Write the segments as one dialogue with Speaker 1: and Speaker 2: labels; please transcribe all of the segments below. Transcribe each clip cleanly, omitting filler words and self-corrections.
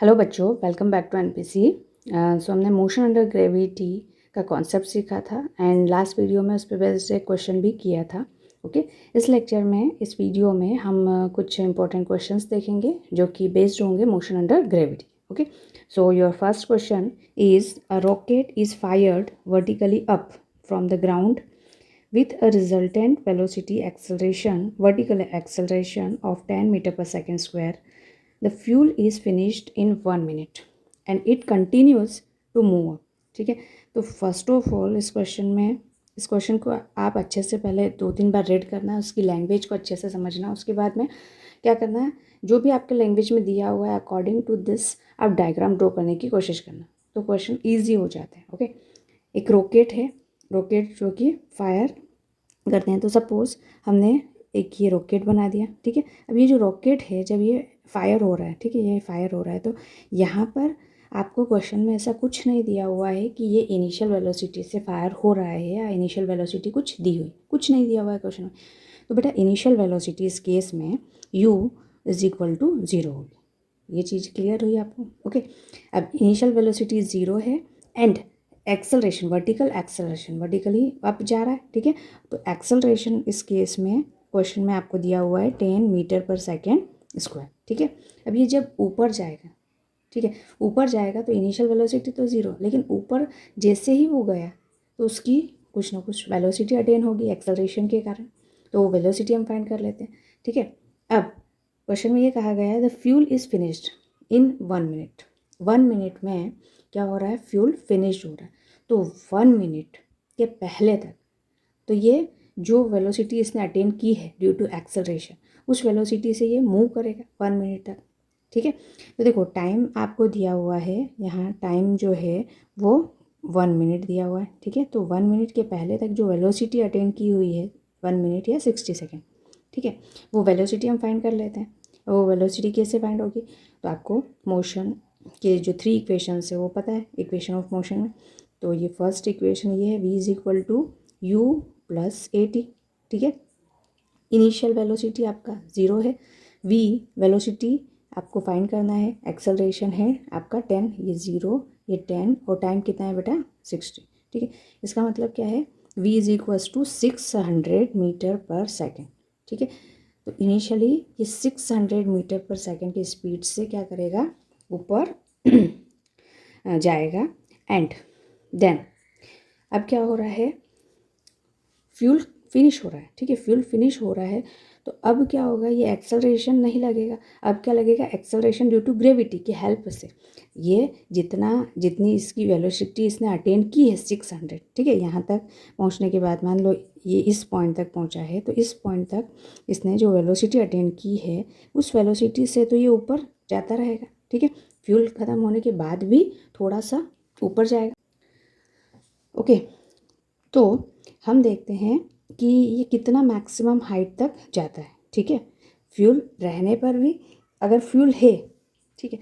Speaker 1: Hello बच्चों, welcome back to NPC. सो हमने motion under gravity का कॉन्सेप्ट सीखा था एंड लास्ट वीडियो में उस पर बेस्ड एक क्वेश्चन भी किया था। ओके इस लेक्चर में, इस वीडियो में हम कुछ इंपॉर्टेंट क्वेश्चंस देखेंगे जो कि बेस्ड होंगे motion under gravity. Okay so your first question is a rocket is fired vertically up from the ground with a resultant velocity acceleration, vertical acceleration of 10 meter per second square. The fuel is finished in 1 minute and it continues to move. ठीक है, तो first of all इस question को आप अच्छे से पहले 2-3 बार read करना है, उसकी लैंग्वेज को अच्छे से समझना। उसके बाद में क्या करना है, जो भी आपके लैंग्वेज में दिया हुआ है अकॉर्डिंग टू दिस आप डायग्राम ड्रॉ करने की कोशिश करना, तो क्वेश्चन ईजी हो जाता है। ओके, एक रॉकेट है, रॉकेट जो कि फायर करते हैं। तो सपोज़ हमने एक ये रॉकेट बना दिया। ठीक है, अब ये जो रॉकेट है जब ये फायर हो रहा है, ठीक है, ये फायर हो रहा है, तो यहाँ पर आपको क्वेश्चन में ऐसा कुछ नहीं दिया हुआ है कि ये इनिशियल वेलोसिटी से फायर हो रहा है या इनिशियल वेलोसिटी कुछ दी हुई, कुछ नहीं दिया हुआ है क्वेश्चन में। तो बेटा इनिशियल वेलोसिटी इस केस में u इज इक्वल टू 0 होगी। ये चीज़ क्लियर हुई आपको? ओके, अब इनिशियल वेलोसिटी 0 है and acceleration, vertical acceleration, vertically up जा रहा है। ठीक है, तो एक्सेलरेशन इस केस में क्वेश्चन में आपको दिया हुआ है 10 मीटर पर सेकेंड स्क्वायर। ठीक है, अब ये जब ऊपर जाएगा, ठीक है, ऊपर जाएगा तो इनिशियल वेलोसिटी तो 0, लेकिन ऊपर जैसे ही वो गया तो उसकी कुछ ना कुछ वेलोसिटी अटेन होगी एक्सेलरेशन के कारण, तो वो वेलोसिटी हम फाइंड कर लेते हैं। ठीक है, अब क्वेश्चन में ये कहा गया है the fuel is finished in 1 minute. 1 minute में क्या हो रहा है, फ्यूल फिनिश हो रहा है। तो 1 मिनट के पहले तक तो ये जो वेलोसिटी इसने अटेन की है ड्यू टू एक्सेलरेशन, उस वेलोसिटी से ये मूव करेगा 1 मिनट तक। ठीक है, तो देखो टाइम आपको दिया हुआ है, यहाँ टाइम जो है वो 1 मिनट दिया हुआ है। ठीक है, तो 1 मिनट के पहले तक जो वेलोसिटी अटेन की हुई है 1 मिनट या 60 सेकेंड, ठीक है, वो वेलोसिटी हम फाइंड कर लेते हैं। वो वेलोसिटी कैसे फाइंड होगी, तो आपको मोशन के जो 3 इक्वेशंस है वो पता है, इक्वेशन ऑफ मोशन में। तो ये फर्स्ट इक्वेशन ये है v is equal to u plus a t. ठीक है, इनिशियल वेलोसिटी आपका 0 है, v वेलोसिटी आपको फाइंड करना है, एक्सेलरेशन है आपका 10, ये 0 ये 10 और टाइम कितना है बेटा 60। ठीक है, इसका मतलब क्या है, v is equals to 600 metre पर सेकेंड। ठीक है, तो इनिशियली ये 600 मीटर पर सेकेंड की स्पीड से क्या करेगा, ऊपर जाएगा एंड देन अब क्या हो रहा है, फ्यूल फिनिश हो रहा है। ठीक है, फ्यूल फिनिश हो रहा है, तो अब क्या होगा, ये एक्सेलरेशन नहीं लगेगा, अब क्या लगेगा, एक्सेलरेशन ड्यू टू ग्रेविटी की हेल्प से ये जितनी इसकी वेलोसिटी इसने अटेन की है 600, ठीक है, यहाँ तक पहुँचने के बाद मान लो ये इस पॉइंट तक पहुँचा है, तो इस पॉइंट तक इसने जो वेलोसिटी अटेन की है उस वेलोसिटी से तो ये ऊपर जाता रहेगा। ठीक है, फ्यूल ख़त्म होने के बाद भी थोड़ा सा ऊपर जाएगा। ओके, तो हम देखते हैं कि ये कितना मैक्सिमम हाइट तक जाता है। ठीक है, फ्यूल रहने पर भी अगर फ्यूल है, ठीक है,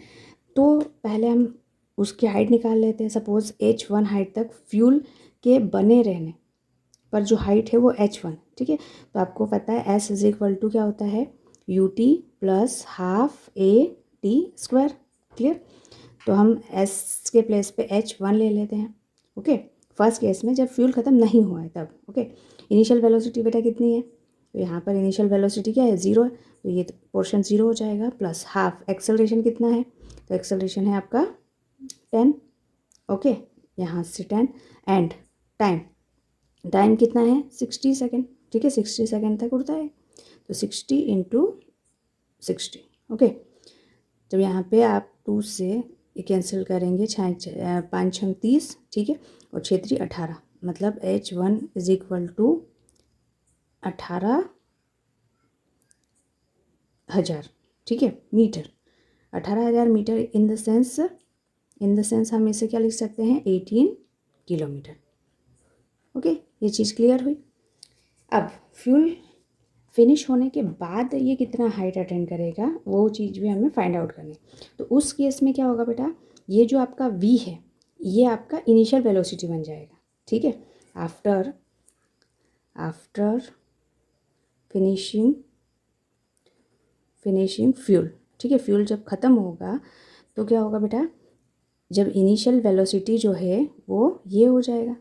Speaker 1: तो पहले हम उसकी हाइट निकाल लेते हैं। सपोज़ h1 हाइट तक फ्यूल के बने रहने पर जो हाइट है वो h1। ठीक है, तो आपको पता है s इज इक्वल टू क्या होता है, ut plus half a t square. Clear, तो हम s के प्लेस पे h1 ले लेते हैं। ओके, फर्स्ट केस में जब फ्यूल ख़त्म नहीं हुआ है तब। ओके, इनिशियल वेलोसिटी बेटा कितनी है, तो यहाँ पर इनिशियल वेलोसिटी क्या है, 0 है, तो ये पोर्शन 0 हो जाएगा, प्लस हाफ एक्सेलरेशन कितना है, तो एक्सेलरेशन है आपका 10। ओके, यहाँ से 10 एंड टाइम कितना है 60 सेकेंड। ठीक है, 60 सेकेंड तक उड़ता है, तो 60 इंटू 60। ओके, जब यहाँ पे आप 2 से ये कैंसिल करेंगे, 5 छंग 30, ठीक है, और 6 3 18, मतलब h1 इज इक्वल टू 18,000। ठीक है, metre, 18,000 metre in the sense हम इसे क्या लिख सकते हैं, 18 किलोमीटर। ओके, ये चीज़ क्लियर हुई। अब फ्यूल फिनिश होने के बाद ये कितना हाइट अटेंड करेगा वो चीज़ भी हमें फाइंड आउट करनी है। तो उस केस में क्या होगा बेटा, ये जो आपका v है ये आपका इनिशियल वेलोसिटी बन जाएगा। ठीक है, आफ्टर फिनिशिंग फ्यूल। ठीक है, फ्यूल जब ख़त्म होगा तो क्या होगा बेटा, जब इनिशियल वेलोसिटी जो है वो ये हो जाएगा,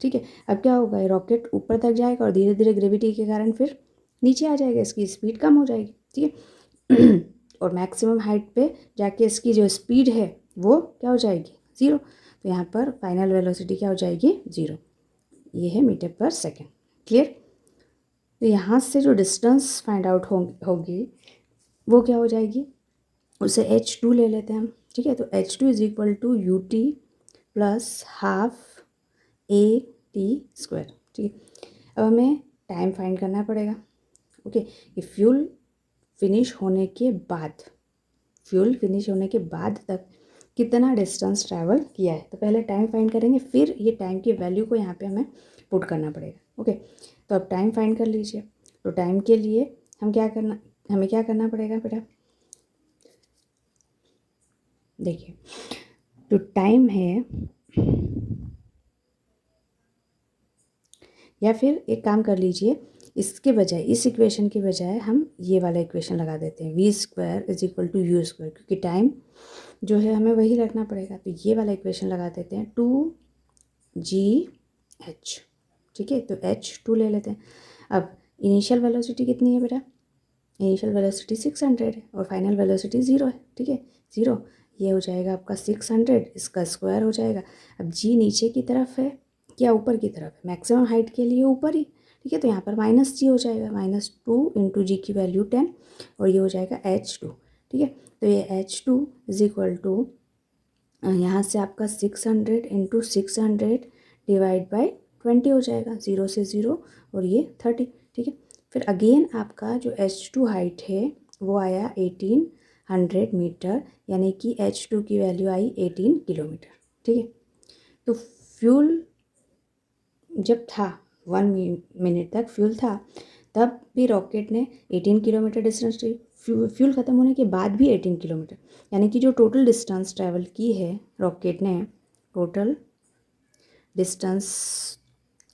Speaker 1: ठीक है। अब क्या होगा, रॉकेट ऊपर तक जाएगा और धीरे धीरे ग्रेविटी के कारण फिर नीचे आ जाएगा, इसकी स्पीड कम हो जाएगी, ठीक है। और मैक्सिमम हाइट पे जाके इसकी जो स्पीड है वो क्या हो जाएगी, 0। तो यहाँ पर फाइनल वेलोसिटी क्या हो जाएगी, 0। ये है मीटर पर सेकेंड। क्लियर। तो यहाँ से जो डिस्टेंस फाइंड आउट होगी वो क्या हो जाएगी, उसे h2 ले लेते हैं हम, ठीक है। तो h2 is equal to ut plus half at², ठीक है। अब हमें टाइम फाइंड करना पड़ेगा, ओके। कि फ्यूल फिनिश होने के बाद तक कितना डिस्टेंस ट्रैवल किया है। तो पहले टाइम फाइंड करेंगे, फिर ये टाइम की वैल्यू को यहाँ पे हमें पुट करना पड़ेगा, ओके। तो अब टाइम फाइंड कर लीजिए। तो टाइम के लिए हमें क्या करना पड़ेगा बेटा, देखिए जो टाइम है, या फिर एक काम कर लीजिए, इसके बजाय, इस इक्वेशन के बजाय हम ये वाला इक्वेशन लगा देते हैं, v² is equal to u², क्योंकि टाइम जो है हमें वही रखना पड़ेगा। तो ये वाला इक्वेशन लगा देते हैं, 2gh, ठीक है। तो h2 ले लेते हैं। अब इनिशियल वेलोसिटी कितनी है बेटा, इनिशियल वेलोसिटी 600 है और फाइनल वेलोसिटी 0 है, ठीक है। 0 ये हो जाएगा आपका 600, इसका स्क्वायर हो जाएगा। अब जी नीचे की तरफ है या ऊपर की तरफ है, मैक्सिमम हाइट के लिए ऊपर ही, ठीक है। तो यहाँ पर -g हो जाएगा, -2 इंटू जी की वैल्यू 10, और ये हो जाएगा h2, ठीक है। तो ये h2 इज इक्वल टू, यहाँ से आपका 600 इंटू 600 डिवाइड बाई 20 हो जाएगा, 0 से 0 और ये 30, ठीक है। फिर अगेन आपका जो h2 हाइट है वो आया 1800 मीटर, यानी कि h2 की वैल्यू आई 18 किलोमीटर, ठीक है। तो फ्यूल जब था 1 मिनट तक फ्यूल था, तब भी रॉकेट ने 18 किलोमीटर डिस्टेंस, फ्यूल ख़त्म होने के बाद भी 18 किलोमीटर, यानी कि जो टोटल डिस्टेंस ट्रैवल की है रॉकेट ने, total distance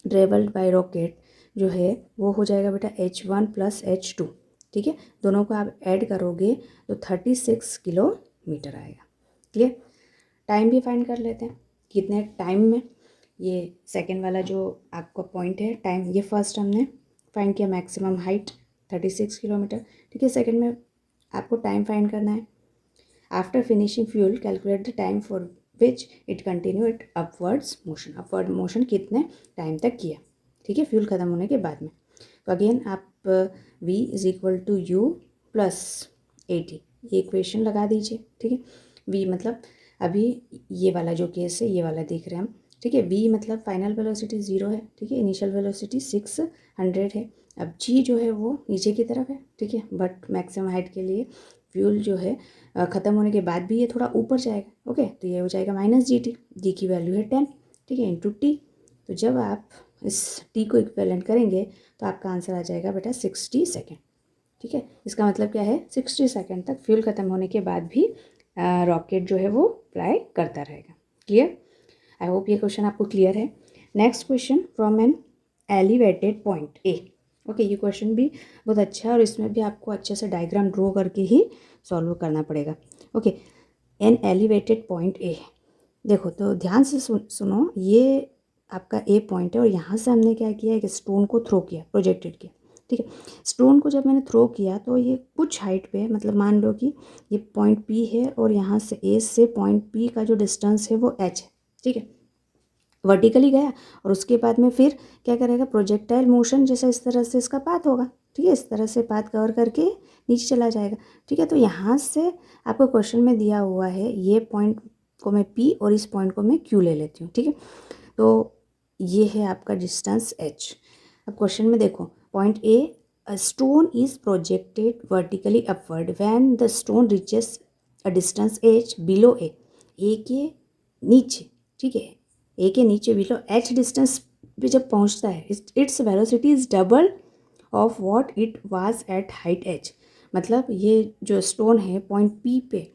Speaker 1: travelled by rocket जो है वो हो जाएगा बेटा h1 प्लस h2, ठीक है। दोनों को आप ऐड करोगे तो 36 किलोमीटर आएगा। क्लियर। टाइम भी फाइंड कर लेते हैं, कितने टाइम में, ये सेकेंड वाला जो आपका पॉइंट है टाइम, ये फर्स्ट हमने फाइंड किया मैक्सिमम हाइट 36 किलोमीटर, ठीक है। सेकेंड में आपको टाइम फाइंड करना है, after finishing fuel calculate the time for which it continue it upwards motion, upward motion कितने टाइम तक किया, ठीक है, फ्यूल ख़त्म होने के बाद में। तो अगेन आप v is equal to u plus 80 ये इक्वेशन लगा दीजिए, ठीक है। v मतलब अभी ये वाला जो केस है ये वाला देख रहे हैं हम, ठीक है। v मतलब फाइनल वेलोसिटी 0 है, ठीक है। इनिशियल वेलोसिटी 600 है। अब g जो है वो नीचे की तरफ है, ठीक है, बट मैक्सिमम हाइट के लिए फ्यूल जो है ख़त्म होने के बाद भी ये थोड़ा ऊपर जाएगा, ओके। तो ये हो जाएगा -gt, g की वैल्यू है 10, ठीक है, इंटू t। तो जब आप इस t को इक्विवेलेंट करेंगे तो आपका आंसर आ जाएगा बेटा 60 सेकेंड, ठीक है। इसका मतलब क्या है, 60 सेकेंड तक फ्यूल ख़त्म होने के बाद भी रॉकेट जो है वो फ्लाई करता रहेगा। क्लियर। आई होप ये क्वेश्चन आपको क्लियर है। Next question, from an elevated point A, okay. ये क्वेश्चन भी बहुत अच्छा है और इसमें भी आपको अच्छे से डायग्राम ड्रॉ करके ही सॉल्व करना पड़ेगा, okay. An elevated point A, देखो तो ध्यान से सुनो, ये आपका ए पॉइंट है और यहाँ से हमने क्या किया, एक स्टोन को थ्रो किया, प्रोजेक्टेड किया, ठीक है। स्टोन को जब मैंने थ्रो किया तो ये कुछ हाइट पे, मतलब मान लो कि ये पॉइंट पी है और यहाँ से ए से पॉइंट पी का जो डिस्टेंस है वो एच है, ठीक है। वर्टिकली गया और उसके बाद में फिर क्या करेगा, प्रोजेक्टाइल मोशन जैसा इस तरह से इसका पाथ होगा, ठीक है। इस तरह से पाथ कवर करके नीचे चला जाएगा, ठीक है। तो यहाँ से आपको क्वेश्चन में दिया हुआ है, ये पॉइंट को मैं पी और इस पॉइंट को मैं क्यू ले लेती हूँ, ठीक है। तो ये है आपका डिस्टेंस h। अब क्वेश्चन में देखो, point A, a stone is projected vertically upward when the stone reaches a distance h below A, के नीचे, ठीक है, ए के नीचे बिलो h डिस्टेंस पे जब पहुंचता है, its velocity is double of what it was at height h। मतलब ये जो स्टोन है पॉइंट पी पे,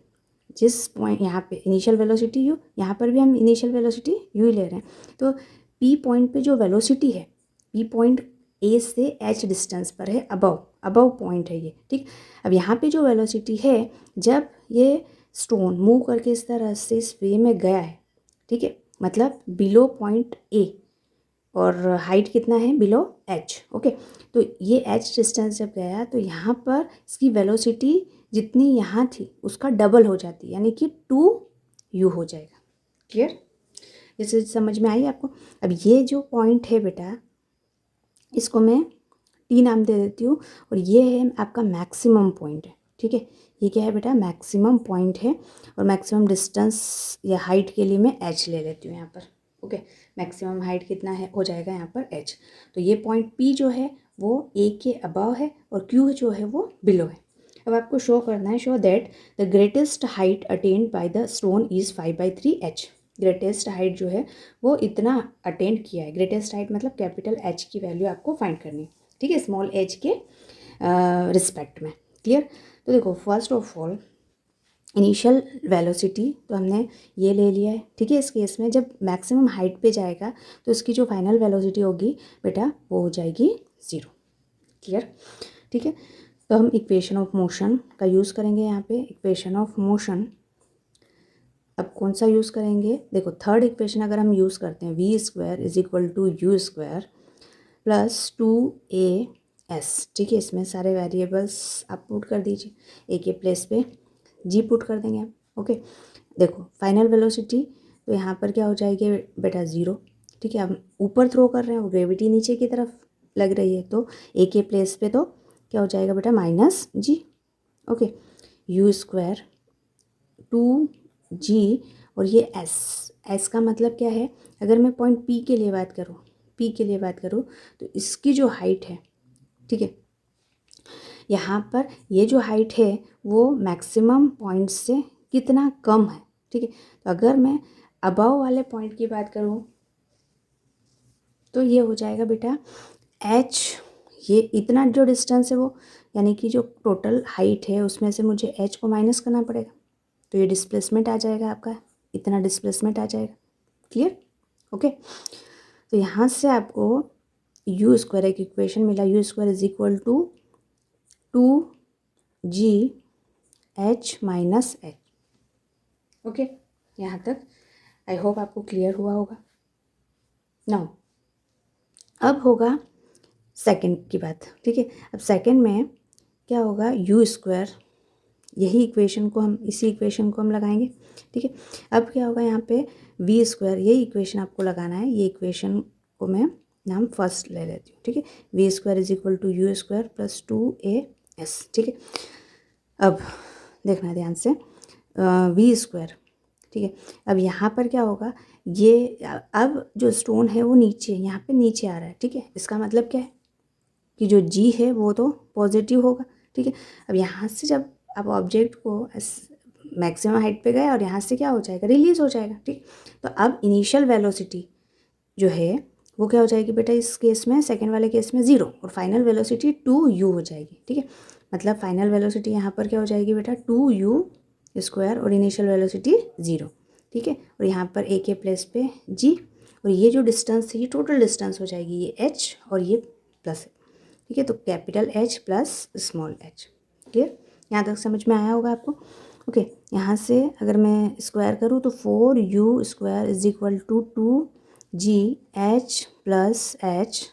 Speaker 1: जिस पॉइंट यहाँ पे इनिशियल वेलोसिटी u, यहाँ पर भी हम इनिशियल वेलोसिटी u ही ले रहे हैं, तो p पॉइंट पे जो वेलोसिटी है, p पॉइंट a से h डिस्टेंस पर है, अबव पॉइंट है ये, ठीक। अब यहाँ पे जो वेलोसिटी है, जब ये स्टोन मूव करके इस तरह से इस वे में गया है, ठीक है, मतलब बिलो पॉइंट ए, और हाइट कितना है बिलो एच, ओके। तो ये एच डिस्टेंस जब गया तो यहाँ पर इसकी वेलोसिटी जितनी यहाँ थी उसका डबल हो जाती है, यानी कि 2u हो जाएगा। क्लियर? ये चीज़ समझ में आई आपको? अब ये जो पॉइंट है बेटा, इसको मैं टी नाम दे देती हूँ, और ये है आपका मैक्सिमम पॉइंट है, ठीक है। ये क्या है बेटा? मैक्सिमम पॉइंट है, और मैक्सिमम डिस्टेंस या हाइट के लिए मैं एच ले लेती हूँ यहाँ पर, ओके। मैक्सिमम हाइट कितना है हो जाएगा यहाँ पर एच। तो ये पॉइंट पी जो है वो ए के अबव है, और क्यू जो है वो बिलो है। अब आपको शो करना है, show that the greatest height attend by the stone is 5/3 H. Greatest height जो है वो इतना अटेंड किया है। ग्रेटेस्ट हाइट मतलब कैपिटल एच की वैल्यू आपको फाइंड करनी है, ठीक है, स्मॉल एच के रिस्पेक्ट में। क्लियर? तो देखो, first of all initial velocity तो हमने ये ले लिया है, ठीक है। इस केस में जब मैक्सिमम हाइट पे जाएगा तो इसकी जो फाइनल वेलोसिटी होगी बेटा वो हो जाएगी 0। क्लियर? ठीक है। तो हम इक्वेशन ऑफ मोशन का यूज़ करेंगे यहाँ पे। इक्वेशन ऑफ मोशन अब कौन सा यूज़ करेंगे? देखो, थर्ड इक्वेशन अगर हम यूज़ करते हैं, v² = u² प्लस 2as, ठीक है। इसमें सारे वेरिएबल्स आप पुट कर दीजिए, ए के प्लेस पे जी पुट कर देंगे हम, ओके। देखो, फाइनल वेलोसिटी तो यहाँ पर क्या हो जाएगी बेटा 0, ठीक है। हम ऊपर थ्रो कर रहे हैं, वो ग्रेविटी नीचे की तरफ लग रही है, तो ए के प्लेस पे तो क्या हो जाएगा बेटा -g, ओके। u², 2g, और ये s का मतलब क्या है? अगर मैं पॉइंट p के लिए बात करूँ तो इसकी जो हाइट है, ठीक है, यहाँ पर ये जो हाइट है वो मैक्सिमम पॉइंट से कितना कम है, ठीक है। तो अगर मैं अबव वाले पॉइंट की बात करूँ तो ये हो जाएगा बेटा h, ये इतना जो डिस्टेंस है वो, यानी कि जो टोटल हाइट है उसमें से मुझे h को माइनस करना पड़ेगा, तो ये डिस्प्लेसमेंट आ जाएगा आपका, इतना डिस्प्लेसमेंट आ जाएगा। क्लियर? ओके। तो यहाँ से आपको u² एक इक्वेशन मिला, u² = 2gh - h, ओके। यहाँ तक आई होप आपको क्लियर हुआ होगा। नाउ अब होगा सेकंड की बात, ठीक है। अब सेकंड में क्या होगा? u², यही इक्वेशन को हम, इसी इक्वेशन को हम लगाएंगे, ठीक है। अब क्या होगा यहाँ पे v², यही इक्वेशन आपको लगाना है। ये इक्वेशन को मैं नाम फर्स्ट ले लेती हूँ, ठीक है। v² = u² प्लस 2as, ठीक है। अब देखना ध्यान से, v², ठीक है। अब यहाँ पर क्या होगा? ये अब जो स्टोन है वो नीचे, यहाँ पे नीचे आ रहा है, ठीक है। इसका मतलब क्या है कि जो जी है वो तो पॉजिटिव होगा, ठीक है। अब यहाँ से जब आप ऑब्जेक्ट को मैक्सिमम हाइट पे गए और यहाँ से क्या हो जाएगा? रिलीज़ हो जाएगा, ठीक। तो अब इनिशियल वेलोसिटी जो है वो क्या हो जाएगी बेटा? इस केस में, सेकेंड वाले केस में 0, और फाइनल वेलोसिटी 2u हो जाएगी, ठीक है। मतलब फाइनल वेलोसिटी यहाँ पर क्या हो जाएगी बेटा? 2u², और इनिशियल वेलोसिटी 0, ठीक है। और यहाँ पर ए के प्लेस पे g, और ये जो डिस्टेंस है ये टोटल डिस्टेंस हो जाएगी, ये h और ये प्लस है, ठीक है। तो capital H plus small h। Clear? यहाँ तक समझ में आया होगा आपको? ओके। यहाँ से अगर मैं स्क्वायर करूँ तो 4u² = 2gh प्लस h,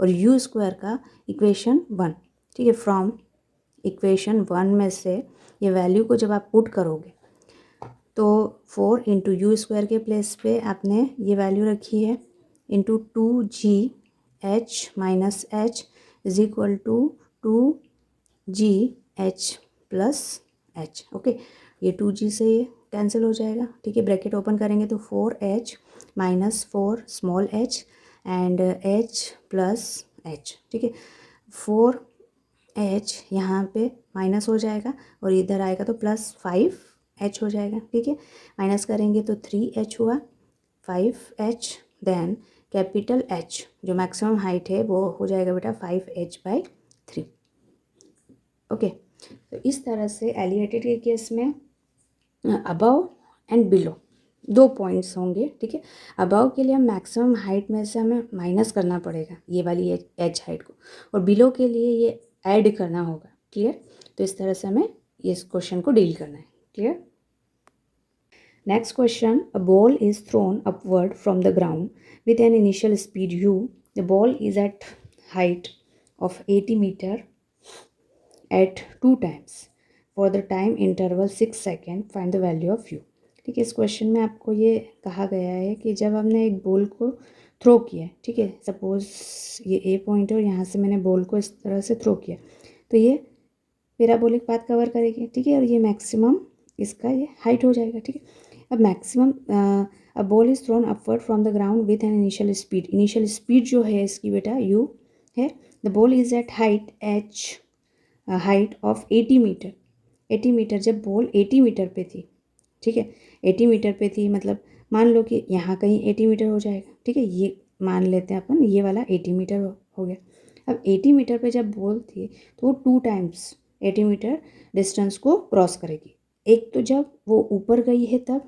Speaker 1: और u² का इक्वेशन 1, ठीक है। फ्रॉम इक्वेशन 1 में से ये वैल्यू को जब आप पुट करोगे तो 4 × u² के प्लेस पे आपने ये वैल्यू रखी है into 2gh - h = 2gh plus h, okay. ये 2g से ये कैंसिल हो जाएगा, ठीक है। ब्रैकेट ओपन करेंगे तो 4h - 4 small h and h plus h, ठीक है। 4h यहाँ पे माइनस हो जाएगा और इधर आएगा तो प्लस 5h हो जाएगा, ठीक है। माइनस करेंगे तो 3h हुआ, 5h, देन कैपिटल H जो मैक्सिमम हाइट है वो हो जाएगा बेटा 5h/3, ओके। तो इस तरह से एलिवेटेड के केस में अबव एंड बिलो 2 पॉइंट्स होंगे, ठीक है। अबव के लिए हम मैक्सिमम हाइट में से हमें माइनस करना पड़ेगा ये वाली एच हाइट को, और बिलो के लिए ये ऐड करना होगा। क्लियर? तो इस तरह से हमें इस क्वेश्चन को डील करना है। Clear? Next question, a ball is thrown upward from the ground with an initial speed u. The ball is at height of 80 meter at 2 times for the time interval 6 second, find the value of u. ठीक है, इस question में आपको ये कहा गया है कि जब हमने एक बॉल को थ्रो किया, ठीक है, सपोज ये ए पॉइंट है और यहाँ से मैंने बॉल को इस तरह से थ्रो किया, तो ये पैराबोलिक पाथ कवर करेगी, ठीक है, और ये मैक्सिमम इसका ये हाइट हो जाएगा, ठीक है। अब maximum a ball is thrown upward from the ground with an initial speed, initial speed जो है इसकी बेटा u है। The ball is at height h, height of 80 meter, 80 meter, जब बॉल 80 मीटर पे थी, ठीक है, 80 मीटर पे थी, मतलब मान लो कि यहाँ कहीं 80 मीटर हो जाएगा, ठीक है, ये मान लेते हैं अपन, ये वाला 80 मीटर हो गया। अब 80 मीटर पे जब बॉल थी तो वो 2 टाइम्स 80 मीटर डिस्टेंस को क्रॉस करेगी। एक तो जब वो ऊपर गई है तब,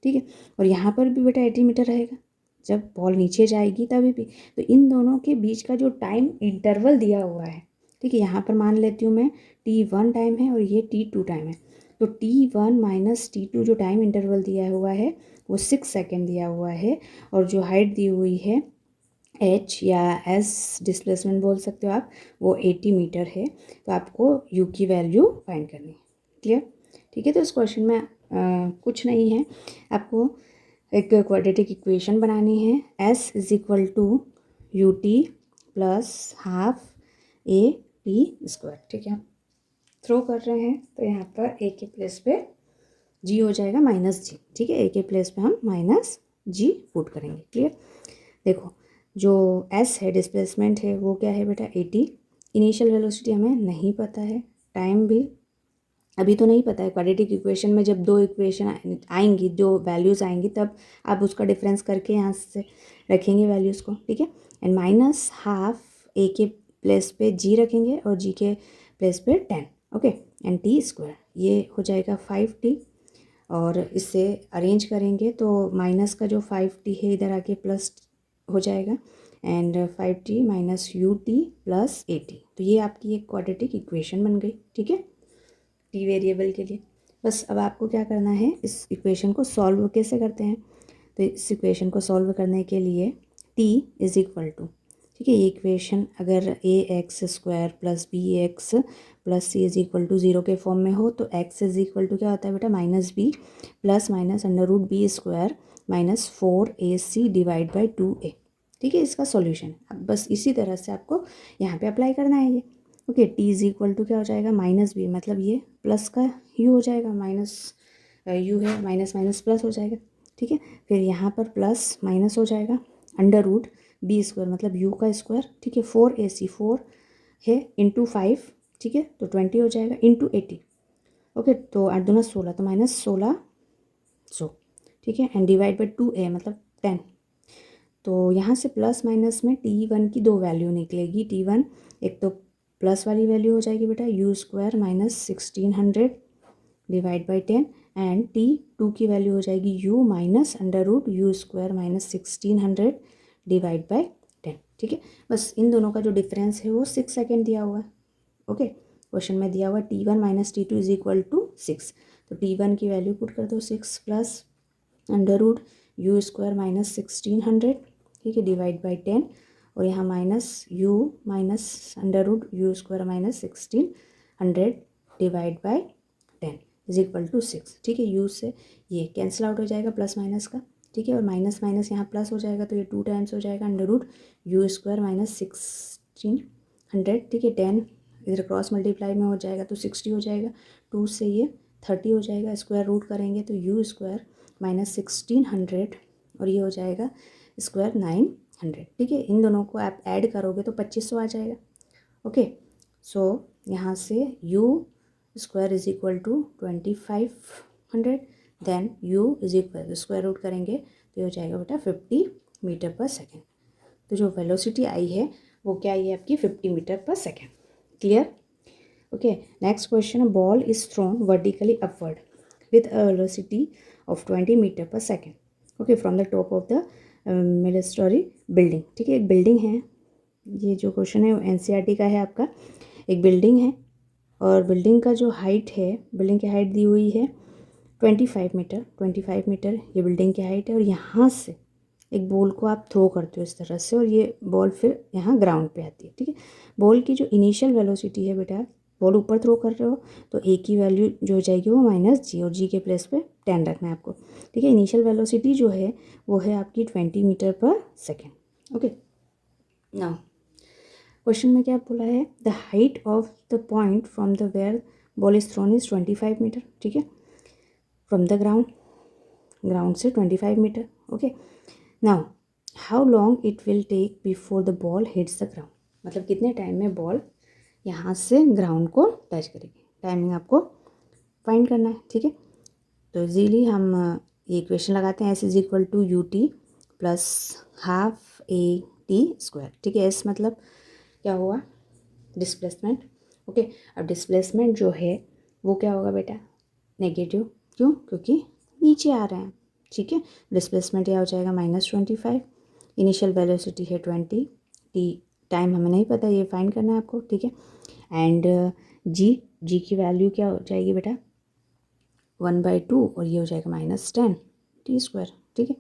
Speaker 1: ठीक है, और यहाँ पर भी बेटा 80 मीटर रहेगा जब बॉल नीचे जाएगी तभी भी। तो इन दोनों के बीच का जो टाइम इंटरवल दिया हुआ है, ठीक है, यहाँ पर मान लेती हूँ मैं t1 टाइम है और ये t2 टाइम है, तो t1 माइनस t2 जो टाइम इंटरवल दिया हुआ है वो 6 सेकेंड दिया हुआ है, और जो हाइट दी हुई है h या s डिस्प्लेसमेंट बोल सकते हो आप, वो 80 मीटर है। तो आपको u की वैल्यू फाइंड करनी है। क्लियर? ठीक है, तो इस क्वेश्चन में कुछ नहीं है, आपको एक क्वाड्रेटिक इक्वेशन बनानी है, s is equal to u t plus half a t square, ठीक है। थ्रो कर रहे हैं तो यहाँ पर ए के प्लेस पे जी हो जाएगा माइनस जी, ठीक है, ए के प्लेस पे हम माइनस जी पुट करेंगे। क्लियर? देखो, जो एस है डिस्प्लेसमेंट है वो क्या है बेटा 80, इनिशियल वेलोसिटी हमें नहीं पता है, टाइम भी अभी तो नहीं पता है। क्वाड्रेटिक इक्वेशन में जब दो इक्वेशन आएंगी, दो वैल्यूज़ आएंगी, तब आप उसका डिफरेंस करके यहाँ से रखेंगे वैल्यूज़ को, ठीक है। एंड माइनस हाफ ए के प्लेस पे जी रखेंगे और जी के प्लेस पे 10, ओके, एंड टी स्क्वायर, ये हो जाएगा 5t, और इससे अरेंज करेंगे तो माइनस का जो 5t है इधर आके प्लस हो जाएगा, and 5t minus you t plus 80, तो ये आपकी एक क्वाड्रेटिक इक्वेशन बन गई, ठीक है, टी वेरिएबल के लिए। बस अब आपको क्या करना है, इस इक्वेशन को सॉल्व कैसे करते हैं, तो इस इक्वेशन को सॉल्व करने के लिए टी इज इक्वल टू, ठीक है, ये इक्वेशन अगर A X square plus B X plus C is equal to 0 के फॉर्म में हो, तो एक्स इज इक्वल टू क्या होता है बेटा minus b plus minus under root b square minus 4ac divide by 2a, ठीक है, इसका सॉल्यूशन। अब बस इसी तरह से आपको यहाँ पे अप्लाई करना है ये, okay. T is equal to क्या हो जाएगा माइनस बी, मतलब ये प्लस का यू हो जाएगा, माइनस यू है, माइनस माइनस प्लस हो जाएगा, ठीक है। फिर यहाँ पर प्लस माइनस हो जाएगा, अंडर रूट बी स्क्वायर मतलब यू का स्क्वायर, ठीक है, 4ac, 4 है इंटू 5, ठीक है, तो 20 हो जाएगा इंटू 80, ओके, तो 8 दूना 16, तो माइनस 1600, ठीक है, एंड डिवाइड बाई 2a मतलब 10। तो यहाँ से प्लस माइनस में t1 की दो वैल्यू निकलेगी, t1 एक तो प्लस वाली वैल्यू हो जाएगी बेटा u square minus 1600 divide by 10, and t2 की वैल्यू हो जाएगी u minus under root u square minus 1600 divide by 10, ठीक है। बस इन दोनों का जो डिफरेंस है वो 6 सेकेंड दिया हुआ है, ओके। क्वेश्चन में दिया हुआ t1 minus t2 is equal to 6, तो t1 की वैल्यू पुट कर दो 6 plus under root u square minus 1600, ठीक है, डिवाइड बाई 10, और यहाँ minus u minus under root u square minus 1600 divide by 10 is equal to 6, ठीक है। यू से ये कैंसिल आउट हो जाएगा प्लस माइनस का, ठीक है, और माइनस माइनस यहाँ प्लस हो जाएगा, तो ये 2 टाइम्स हो जाएगा under root u square minus 1600, ठीक है, 10 इधर क्रॉस मल्टीप्लाई में हो जाएगा तो 60 हो जाएगा, 2 से ये 30 हो जाएगा, स्क्वायर रूट करेंगे तो यू स्क्वायर माइनस 1600 और ये हो जाएगा स्क्वायर 900, ठीक है। इन दोनों को आप ऐड करोगे तो 2500 आ जाएगा, ओके। सो यहाँ से u square is equal to 2500, then u is equal square root करेंगे तो ये हो जाएगा बेटा 50 मीटर पर सेकेंड। तो जो वेलोसिटी आई है वो क्या आई है आपकी 50 मीटर पर second. Clear? Okay, next question, ball is thrown vertically upward with a velocity of 20 metre पर second, okay, from the top of the mid storey building, ठीक है। एक बिल्डिंग है, ये जो क्वेश्चन है वो एनसीईआरटी का है आपका। एक बिल्डिंग है और बिल्डिंग का जो हाइट है, बिल्डिंग की हाइट दी हुई है 25 मीटर ये बिल्डिंग की हाइट है, और यहाँ से एक बॉल को आप थ्रो करते हो इस तरह से, और ये बॉल फिर यहाँ ग्राउंड पे आती है, ठीक है। बॉल की जो इनिशियल वेलोसिटी है बेटा, बॉल ऊपर थ्रो कर रहे हो तो ए की वैल्यू जो हो जाएगी वो -g, और जी के प्लेस पे 10 रखना है आपको, ठीक है। इनिशियल वेलोसिटी जो है वो है आपकी 20 मीटर पर सेकेंड। ओके, नाउ क्वेश्चन में क्या बोला है, the height of the point from the where ball is thrown is 25 meter, ठीक है, फ्रॉम द ग्राउंड से 25 meter. Okay, now how long it will take before the ball hits the ground, मतलब कितने time में ball यहाँ से ground को touch करेगी, टाइमिंग आपको फाइंड करना है, ठीक है। तो इजीली हम ये इक्वेशन लगाते हैं, s is equal to u t plus half a t square, ठीक है। एस मतलब क्या हुआ, डिस्प्लेसमेंट। ओके, अब डिस्प्लेसमेंट जो है वो क्या होगा बेटा, नेगेटिव, क्यों, क्योंकि नीचे आ रहे हैं, ठीक है। डिस्प्लेसमेंट यह हो जाएगा -25, इनिशियल वेलोसिटी है 20, टी टाइम हमें नहीं पता, ये फाइंड करना है आपको, ठीक है। एंड जी की वैल्यू क्या हो जाएगी बेटा, 1/2, और ये हो जाएगा -10 टी स्क्वायर, ठीक है।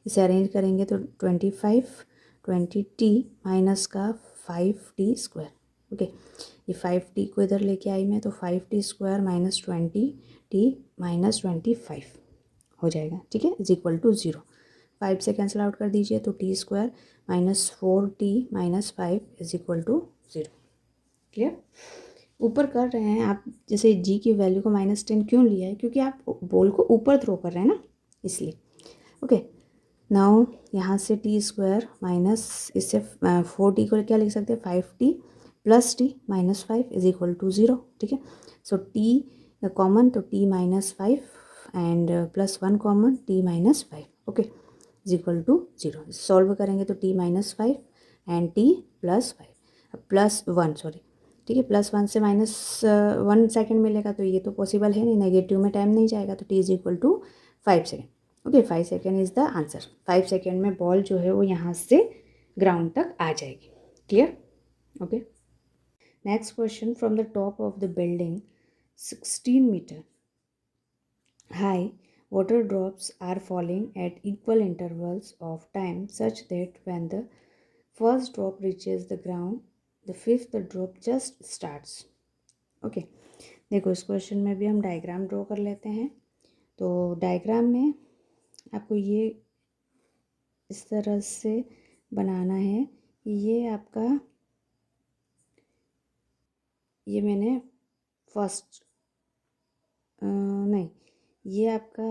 Speaker 1: इसे अरेंज करेंगे तो 25 20t माइनस का 5t स्क्वायर। ओके, ये 5t को इधर लेके आई मैं, तो 5t स्क्वायर -20t -25 हो जाएगा, ठीक है, इज इक्वल टू 0। 5 से कैंसिल आउट कर दीजिए तो t square -4t -5 is equal to 0। Clear, ऊपर कर रहे हैं आप, जैसे जी की वैल्यू को -10 क्यों लिया है, क्योंकि आप बॉल को ऊपर थ्रो कर रहे हैं ना, इसलिए। ओके, नाउ यहाँ से टी स्क्वायर माइनस, इससे 4t को क्या लिख सकते हैं, 5t plus t -5 is equal to 0, ठीक है। सो टी कॉमन, तो t -5 and +1 common, t -5, okay, is equal to 0। Solve करेंगे तो t -5 एंड t +5 +1, सॉरी, ठीक है, +1 से -1 सेकेंड मिलेगा, तो ये तो पॉसिबल है नहीं, नेगेटिव में टाइम नहीं जाएगा, तो t इज इक्वल टू 5 second. Okay, 5 second is the answer. 5 second में बॉल जो है वो यहाँ से ग्राउंड तक आ जाएगी। Clear, okay. Next question, from the top of the building 16 meter high, water drops are falling at equal intervals of time such that when the first drop reaches the ground, the fifth drop just starts. Okay, देखो इस question में भी हम diagram draw कर लेते हैं। तो diagram में आपको ये इस तरह से बनाना है कि ये आपका, ये मैंने फर्स्ट नहीं, ये आपका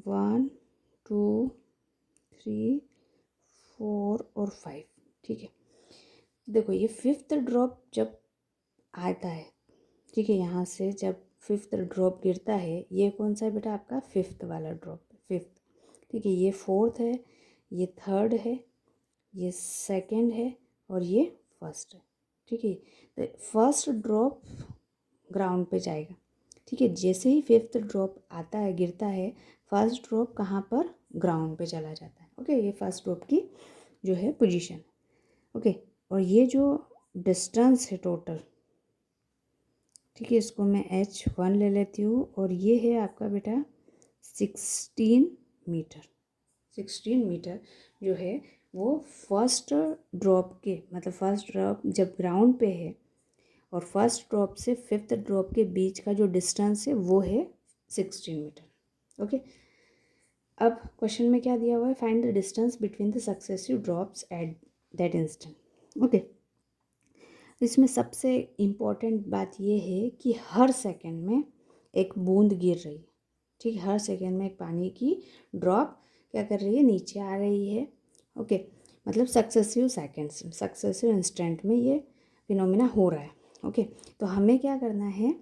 Speaker 1: 1 2 3 4 और 5, ठीक है। देखो ये फिफ्थ ड्रॉप जब आता है, ठीक है, यहाँ से जब फिफ्थ ड्रॉप गिरता है, ये कौन सा है बेटा, आपका फिफ्थ वाला ड्रॉप, फिफ्थ, ठीक है। ये फोर्थ है, ये थर्ड है, ये सेकंड है, और ये फर्स्ट है, ठीक है। तो फर्स्ट ड्रॉप ग्राउंड पे जाएगा, ठीक है। जैसे ही फिफ्थ ड्रॉप आता है, गिरता है, फर्स्ट ड्रॉप कहाँ पर, ग्राउंड पे चला जाता है। ओके, ये फर्स्ट ड्रॉप की जो है पोजीशन, ओके। और ये जो डिस्टेंस है टोटल, ठीक है, इसको मैं h1 ले लेती हूँ, और ये है आपका बेटा 16 मीटर। 16 मीटर जो है वो फर्स्ट ड्रॉप के, मतलब फर्स्ट ड्रॉप जब ग्राउंड पे है और फर्स्ट ड्रॉप से फिफ्थ ड्रॉप के बीच का जो डिस्टेंस है वो है 16 मीटर। ओके, अब क्वेश्चन में क्या दिया हुआ है, find the distance between the successive drops at that instant. Okay, इसमें सबसे इम्पॉर्टेंट बात ये है कि हर सेकंड में एक बूंद गिर रही है, ठीक, हर सेकंड में एक पानी की ड्रॉप क्या कर रही है, नीचे आ रही है। ओके, मतलब सक्सेसिव सेकंड्स, सक्सेसिव इंस्टेंट में ये फिनोमिना हो रहा है। ओके, तो हमें क्या करना है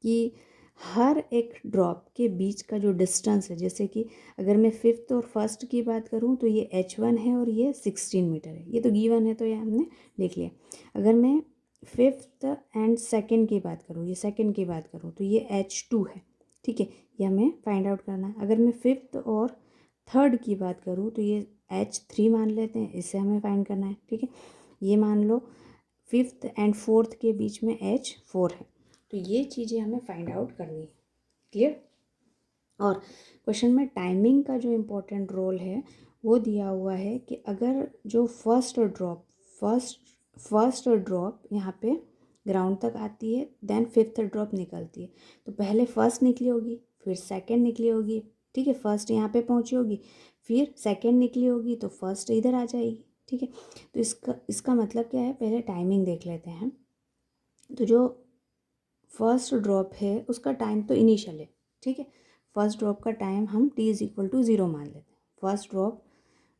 Speaker 1: कि हर एक ड्रॉप के बीच का जो डिस्टेंस है, जैसे कि अगर मैं फिफ्थ और फर्स्ट की बात करूँ तो ये h1 है और ये 16 मीटर है, ये तो गिवन है तो ये हमने लिख लिया। अगर मैं फिफ्थ एंड सेकंड की बात करूँ, ये सेकंड की बात करूँ तो ये h2 है, ठीक है, ये हमें फाइंड आउट करना है। अगर मैं फिफ्थ और थर्ड की बात करूँ तो ये h3 मान लेते हैं, इसे हमें फाइंड करना है, ठीक है। ये मान लो फिफ्थ एंड फोर्थ के बीच में h4 है, तो ये चीज़ें हमें फाइंड आउट करनी है। क्लियर, और क्वेश्चन में टाइमिंग का जो इम्पोर्टेंट रोल है वो दिया हुआ है कि अगर जो फर्स्ट ड्रॉप यहाँ पे ग्राउंड तक आती है, देन फिफ्थ ड्रॉप निकलती है, तो पहले फर्स्ट निकली होगी, फिर सेकंड निकली होगी, ठीक है, फर्स्ट यहाँ पे पहुँची होगी, फिर सेकंड निकली होगी, तो फर्स्ट इधर आ जाएगी, ठीक है। तो इसका मतलब क्या है, पहले टाइमिंग देख लेते हैं। तो जो फर्स्ट ड्रॉप है उसका टाइम तो इनिशियल है, ठीक है, फर्स्ट ड्रॉप का टाइम हम t इज़ इक्वल टू 0 मान लेते हैं। फर्स्ट ड्रॉप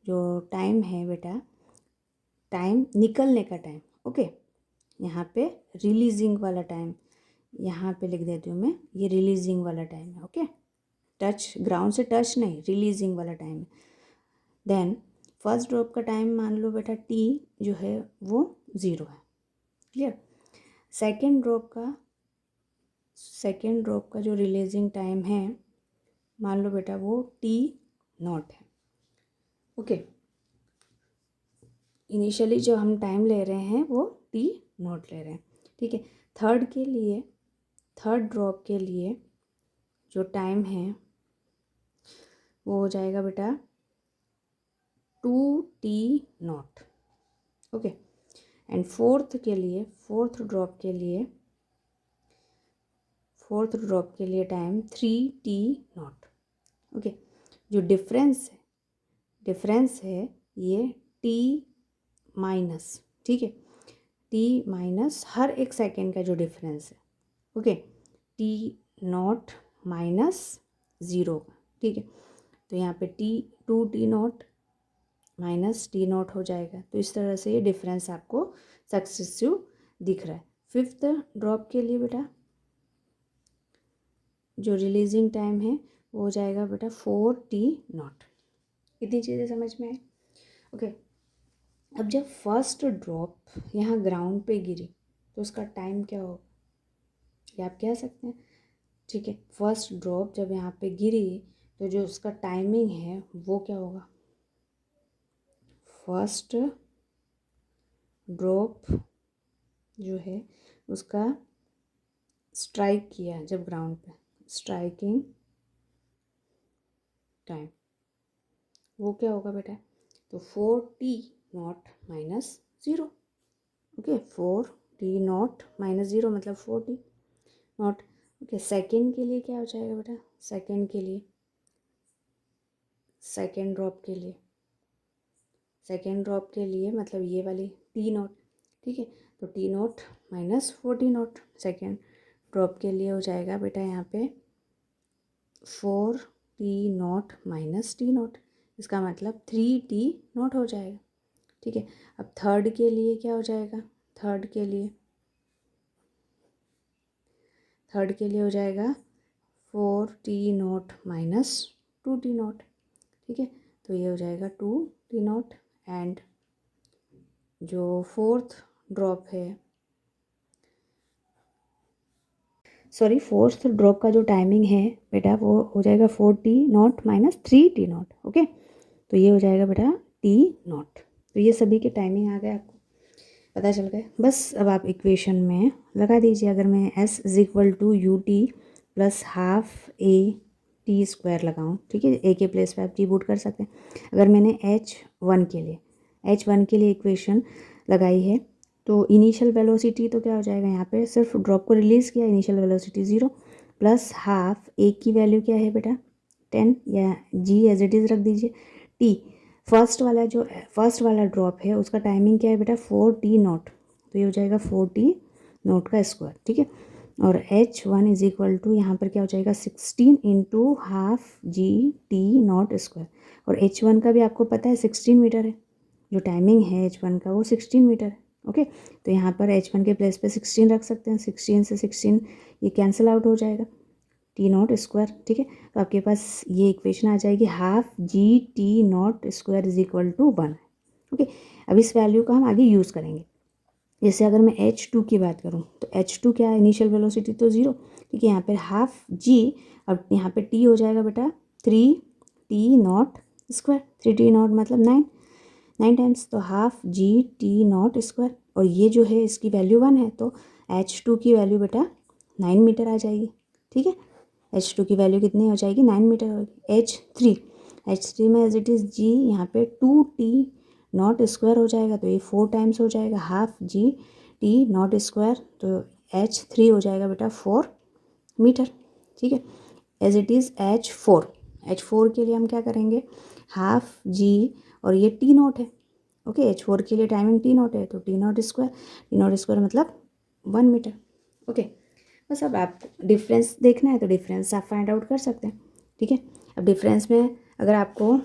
Speaker 1: जो टाइम है बेटा, टाइम निकलने का टाइम, ओके, यहाँ पे रिलीजिंग वाला टाइम यहाँ पे लिख देती हूँ मैं, ये रिलीजिंग वाला टाइम है, ओके, टच ग्राउंड से टच नहीं, रिलीजिंग वाला टाइम है। देन फर्स्ट ड्रॉप का टाइम मान लो बेटा t जो है वो 0 है, क्लियर। सेकेंड ड्रॉप का जो रिलीजिंग टाइम है मान लो बेटा वो t0 है, ओके, इनिशियली जो हम टाइम ले रहे हैं वो t0 ले रहे हैं, ठीक है। थर्ड ड्रॉप के लिए जो टाइम है वो हो जाएगा बेटा 2t0, okay. And fourth drop के लिए टाइम 3t0, ओके। जो डिफरेंस है ये t माइनस, ठीक है, t माइनस हर एक सेकेंड का जो डिफरेंस है, ओके, t0 माइनस 0 का, ठीक है। तो यहाँ पे 2t0 माइनस t0 हो जाएगा। तो इस तरह से ये डिफरेंस आपको सक्सेसिव दिख रहा है। फिफ्थ ड्रॉप के लिए बेटा जो रिलीजिंग टाइम है वो हो जाएगा बेटा 4t0। इतनी चीज़ें समझ में आई, ओके। अब जब फर्स्ट ड्रॉप यहाँ ग्राउंड पे गिरी तो उसका टाइम क्या होगा, ये आप कह सकते हैं, ठीक है। फर्स्ट ड्रॉप जब यहाँ पे गिरी तो जो उसका टाइमिंग है वो क्या होगा, फर्स्ट ड्रॉप जो है उसका स्ट्राइक किया जब ग्राउंड पे, स्ट्राइकिंग टाइम वो क्या होगा बेटा, तो 4t0 minus 0, okay, 4t0 minus 0 मतलब 4t0, ओके। सेकेंड के लिए क्या हो जाएगा बेटा, सेकेंड ड्रॉप के लिए मतलब ये वाली t0, ठीक है। तो t0 minus 4t0 second drop के लिए हो जाएगा बेटा यहाँ पे 4t0 माइनस t0, इसका मतलब 3t0 हो जाएगा, ठीक है। अब थर्ड के लिए क्या हो जाएगा, थर्ड के लिए हो जाएगा 4t0 माइनस 2t0, ठीक है। तो ये हो जाएगा 2t0। एंड जो फोर्थ ड्रॉप का जो टाइमिंग है बेटा वो हो जाएगा 4t0 माइनस 3t0, ओके। तो ये हो जाएगा बेटा t0। तो ये सभी के टाइमिंग आ गए, आपको पता चल गए। बस अब आप इक्वेशन में लगा दीजिए। अगर मैं s is equal to u t plus half a t square लगाऊँ, ठीक है, ए के प्लेस पे आप टी पुट कर सकते हैं। अगर मैंने h1 के लिए इक्वेशन लगाई है तो इनिशियल वेलोसिटी तो क्या हो जाएगा, यहाँ पे सिर्फ ड्रॉप को रिलीज़ किया, इनिशियल वेलोसिटी 0 प्लस हाफ ए की वैल्यू क्या है बेटा 10, या जी एज इट इज़ रख दीजिए। टी फर्स्ट वाला ड्रॉप है उसका टाइमिंग क्या है बेटा 4t0, तो ये हो जाएगा 4t0 का स्क्वायर, ठीक है। और h1 इज इक्वल टू यहाँ पर क्या हो जाएगा 16 इंटू हाफ GT0 स्क्वायर। और h1 का भी आपको पता है 16 मीटर है, जो टाइमिंग है h1 का वो 16 मीटर है, ओके। तो यहाँ पर h1 के प्लेस पे 16 रख सकते हैं, 16 से 16 ये कैंसिल आउट हो जाएगा, t0 स्क्वायर, ठीक है। तो आपके पास ये इक्वेशन आ जाएगी half GT0 square is equal to 1, okay. अब इस वैल्यू का हम आगे यूज़ करेंगे। जैसे अगर मैं h2 की बात करूँ तो h2 क्या है, इनिशियल वेलोसिटी तो 0, ठीक है। यहाँ पर हाफ g, अब यहाँ पे t हो जाएगा बेटा 3t0 स्क्वायर, 3t0 मतलब 9 टाइम्स, तो हाफ GT0 स्क्वायर। और ये जो है इसकी वैल्यू 1 है तो h2 की वैल्यू बेटा 9 मीटर आ जाएगी, ठीक है। H2 की वैल्यू कितनी हो जाएगी, 9 मीटर होगी। H3 में एज इट इज़ G यहाँ पे 2T0 हो जाएगा, तो ये 4 टाइम्स हो जाएगा, हाफ GT0, तो H3 हो जाएगा बेटा 4 मीटर। ठीक है, एज इट इज़ H4 के लिए हम क्या करेंगे, हाफ G और ये T0 है। ओके, H4 के लिए टाइमिंग T0 है, तो T0 मतलब 1 मीटर। ओके, बस अब आप डिफरेंस देखना है तो डिफरेंस आप फाइंड आउट कर सकते हैं। ठीक है, अब डिफरेंस में अगर आपको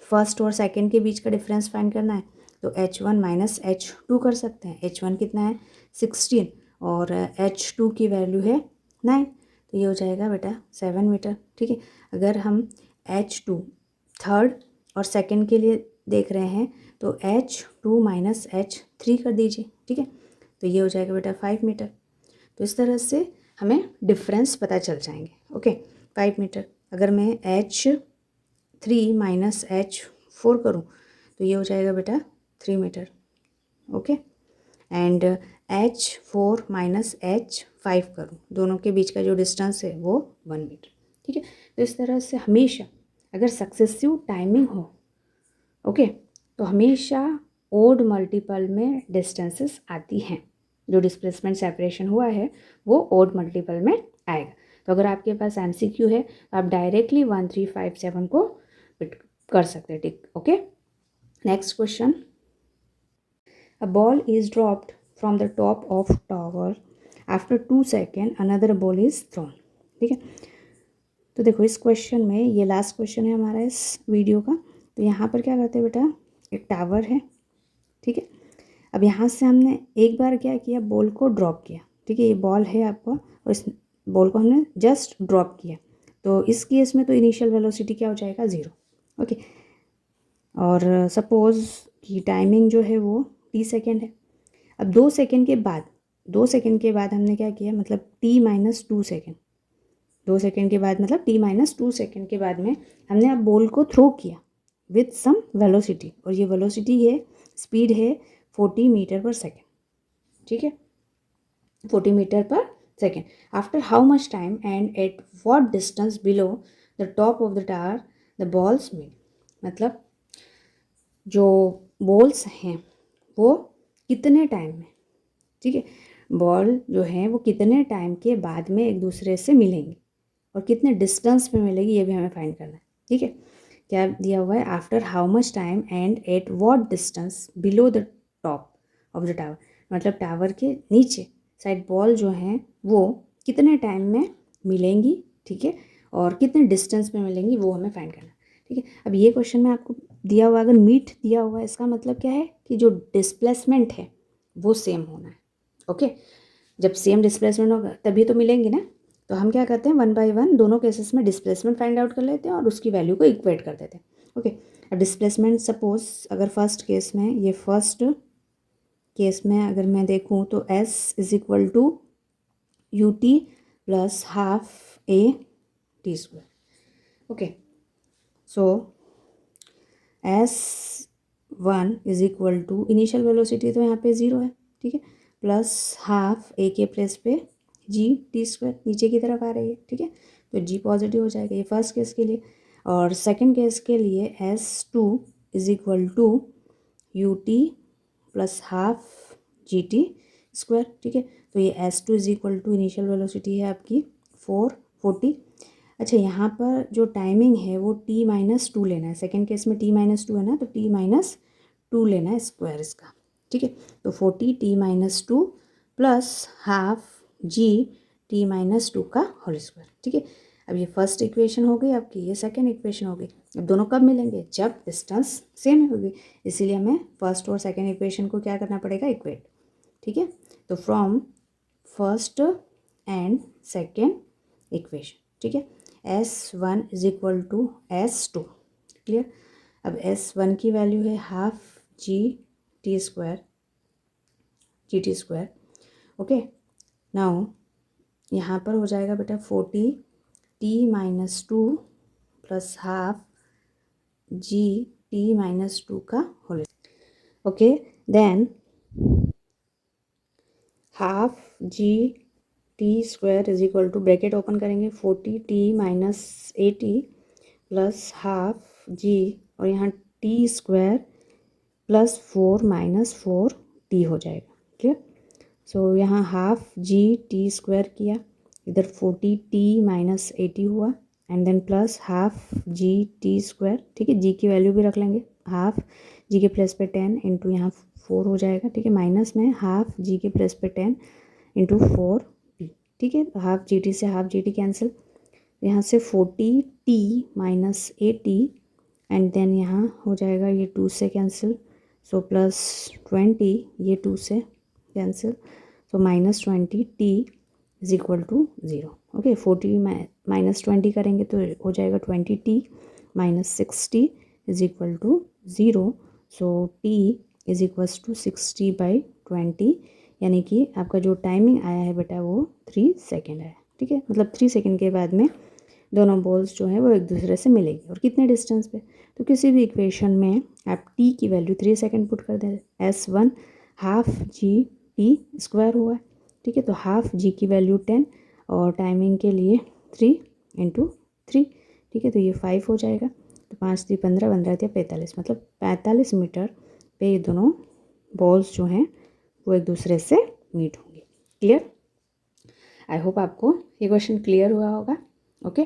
Speaker 1: फर्स्ट और सेकंड के बीच का डिफरेंस फाइंड करना है तो H1 माइनस H2 कर सकते हैं। H1 कितना है, 16, और H2 की वैल्यू है 9, तो ये हो जाएगा बेटा 7 मीटर। ठीक है, अगर हम H2 थर्ड और सेकंड के लिए देख रहे हैं तो H2 माइनस H3 कर दीजिए। ठीक है, तो ये हो जाएगा बेटा 5 मीटर। तो इस तरह से हमें डिफरेंस पता चल जाएंगे। Okay, 5 meter. अगर मैं H3 माइनस H4 करूँ तो ये हो जाएगा बेटा 3 metre. Okay, and H4 minus H5 करूँ, दोनों के बीच का जो डिस्टेंस है वो 1 मीटर। ठीक है, तो इस तरह से हमेशा अगर सक्सेसिव टाइमिंग हो, ओके, तो हमेशा ओड मल्टीपल में डिस्टेंसेस आती हैं। जो डिस्प्लेसमेंट सेपरेशन हुआ है वो ओड मल्टीपल में आएगा। तो अगर आपके पास MCQ है तो आप डायरेक्टली 1357 को पिट कर सकते हैं। ठीक, okay. Next question, a ball is dropped from the top of tower after 2 second another ball is throne. ठीक है, तो देखो इस क्वेश्चन में, ये लास्ट क्वेश्चन है हमारा इस वीडियो का। तो यहाँ पर क्या करते हैं बेटा, एक टावर है। ठीक है, अब यहाँ से हमने एक बार क्या किया, बॉल को ड्रॉप किया। ठीक है, ये बॉल है आपका और इस बॉल को हमने जस्ट ड्रॉप किया, तो इस केस में तो इनिशियल वेलोसिटी क्या हो जाएगा, 0। ओके, और सपोज कि टाइमिंग जो है वो T सेकेंड है। अब 2 सेकेंड के बाद हमने क्या किया, मतलब T-2 सेकेंड, 2 सेकेंड के बाद मतलब T-2 सेकेंड के बाद में हमने अब बॉल को थ्रो किया विथ सम वेलोसिटी, और ये वेलोसिटी है, स्पीड है 40 मीटर पर सेकेंड। ठीक है, 40 मीटर पर second. After how much time and at what distance below the top of the tower the balls meet, मतलब जो बॉल्स हैं वो कितने टाइम में, ठीक है, बॉल जो है वो कितने टाइम के बाद में एक दूसरे से मिलेंगे और कितने डिस्टेंस में मिलेगी, ये भी हमें फाइंड करना है। ठीक है, क्या दिया हुआ है, after how much time and at what distance below the top of the tower, मतलब टावर के नीचे साइड बॉल जो हैं वो कितने टाइम में मिलेंगी। ठीक है, और कितने डिस्टेंस में मिलेंगी वो हमें फाइंड करना है। ठीक है, अब ये क्वेश्चन में आपको दिया हुआ, अगर मीट दिया हुआ है इसका मतलब क्या है कि जो डिस्प्लेसमेंट है वो सेम होना है। ओके, जब सेम डिस्प्लेसमेंट होगा तभी तो मिलेंगे ना। तो हम क्या करते हैं, 1 बाय 1 दोनों केसेस में डिस्प्लेसमेंट फाइंड आउट कर लेते हैं और उसकी वैल्यू को इक्वेट कर देते हैं। ओके, अब डिस्प्लेसमेंट सपोज अगर फर्स्ट केस में, ये फर्स्ट केस में अगर मैं देखूँ तो S is equal to UT plus half AT²। Okay, so S1 is equal to, initial velocity तो यहाँ पे 0 है। ठीक है, प्लस हाफ A के प्लेस पे GT², नीचे की तरफ आ रही है। ठीक है, तो G पॉजिटिव हो जाएगा, ये फर्स्ट केस के लिए। और सेकंड केस के लिए S2 is equal to UT plus half GT²। ठीक है, तो ये S2 is equal to, initial velocity है आपकी 440। अच्छा, यहाँ पर जो टाइमिंग है वो T-2 लेना है। सेकेंड केस में T-2 है ना, तो T-2 लेना है स्क्वायर इसका। ठीक है, तो 40 T-2 प्लस हाफ GT-2 का होल स्क्वायर। ठीक है, अब ये फर्स्ट इक्वेशन हो गई आपकी, ये सेकेंड इक्वेशन हो गई। अब दोनों कब मिलेंगे, जब डिस्टेंस सेम होगी, इसीलिए हमें फर्स्ट और सेकेंड इक्वेशन को क्या करना पड़ेगा, इक्वेट। ठीक है, तो from first and second equation, ठीक है, S1 is equal to S2। Clear, अब S1 की वैल्यू है हाफ GT²। ओके, नाउ यहाँ पर हो जाएगा बेटा 40 T-2 प्लस हाफ GT-2 का whole. Okay, then half t square is equal to, bracket open करेंगे, 40t माइनस 80 प्लस हाफ जी, और यहाँ T square plus 4 minus 4t हो जाएगा। क्लियर? सो यहाँ हाफ जी टी स्क्वायर किया, इधर 40t माइनस 80 हुआ, and then plus half g t square. ठीक है, जी की वैल्यू भी रख लेंगे, हाफ जी के प्लस पे 10 इंटू यहाँ 4 हो जाएगा। ठीक है, माइनस में हाफ जी के प्लस पे 10 इंटू 4t। ठीक है, हाफ जी टी से हाफ जी टी कैंसिल, यहाँ से 40t माइनस 80, एंड देन यहाँ हो जाएगा ये 2 से कैंसिल, सो प्लस 20, ये 2 से cancel, so minus 20t is equal to 0। Okay, 40 minus 20 करेंगे तो हो जाएगा 20t minus 60 is equal to 0। So t is equals to 60/20, यानी कि आपका जो टाइमिंग आया है बेटा वो 3 सेकेंड है। ठीक है, मतलब 3 सेकेंड के बाद में दोनों बॉल्स जो हैं वो एक दूसरे से मिलेगी। और कितने डिस्टेंस पे, तो किसी भी इक्वेशन में आप t की वैल्यू 3 सेकेंड पुट कर दें। S1 half g t square हुआ है। ठीक है, तो हाफ जी की वैल्यू 10 और टाइमिंग के लिए 3 इंटू 3। ठीक है, तो ये 5 हो जाएगा, तो 5 3 15, 15 या 45, मतलब 45 मीटर पे ये दोनों बॉल्स जो हैं वो एक दूसरे से मीट होंगे। क्लियर? आई होप आपको ये क्वेश्चन क्लियर हुआ होगा। ओके,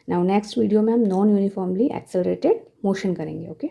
Speaker 1: नाउ नेक्स्ट वीडियो में हम नॉन यूनिफॉर्मली एक्सेलरेटेड मोशन करेंगे। ओके।